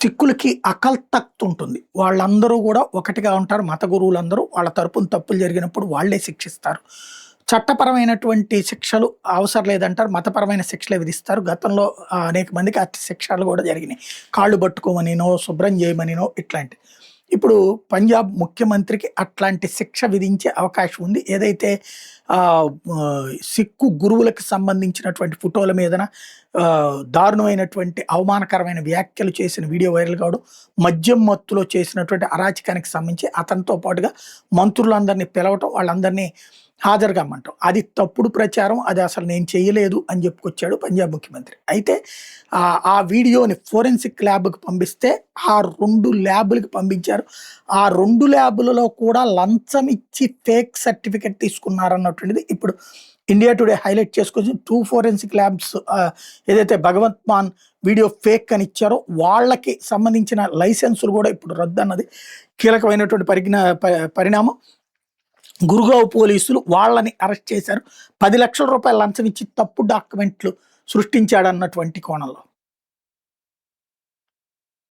సిక్కులకి అకల్ తఖ్త్ ఉంటుంది. వాళ్ళందరూ గూడా ఒకటిగా ఉంటారు. మత గురువులందరూ వాళ్ళ తరపున తప్పులు జరిగినప్పుడు వాళ్ళే శిక్షిస్తారు. చట్టపరమైనటువంటి శిక్షలు అవసరం లేదంటారు. మతపరమైన శిక్షలే విధిస్తారు. గతంలో అనేక మందికి అట్టి శిక్షలు గూడా జరిగినాయి. కాళ్ళు పట్టుకోమనినో, శుభ్రం చేయమనినో ఇట్లాంటివి. ఇప్పుడు పంజాబ్ ముఖ్యమంత్రికి అట్లాంటి శిక్ష విధించే అవకాశం ఉంది. ఏదైతే సిక్కు గురువులకు సంబంధించినటువంటి ఫోటోల మీదన దారుణమైనటువంటి అవమానకరమైన వ్యాఖ్యలు చేసిన వీడియో వైరల్ కావడం, మద్యం మత్తులో చేసినటువంటి అరాచకానికి సంబంధించి అతనితో పాటుగా మంత్రులందరినీ పిలవటం, వాళ్ళందరినీ హాజరుకమ్మంటాం. అది తప్పుడు ప్రచారం. అది అసలు నేను చేయలేదు అని చెప్పుకొచ్చాడు పంజాబ్ ముఖ్యమంత్రి. అయితే ఆ వీడియోని ఫోరెన్సిక్ ల్యాబ్‌కి పంపిస్తే ఆ 2 ల్యాబులకి పంపించారు. ఆ 2 ల్యాబులలో కూడా లంచం ఇచ్చి ఫేక్ సర్టిఫికేట్ తీసుకున్నారన్నటువంటిది ఇప్పుడు ఇండియా టుడే హైలైట్ చేసుకొచ్చి 2 ఫోరెన్సిక్ ల్యాబ్స్ ఏదైతే భగవంత్ మాన్ వీడియో ఫేక్ అని ఇచ్చారో వాళ్ళకి సంబంధించిన లైసెన్సులు కూడా ఇప్పుడు రద్దన్నది కీలకమైనటువంటి పరిణామం. గురుగావ్ పోలీసులు వాళ్ళని అరెస్ట్ చేశారు. 10 లక్షల రూపాయల లంచం ఇచ్చి తప్పుడు డాక్యుమెంట్లు సృష్టించాడన్నటువంటి కోణంలో.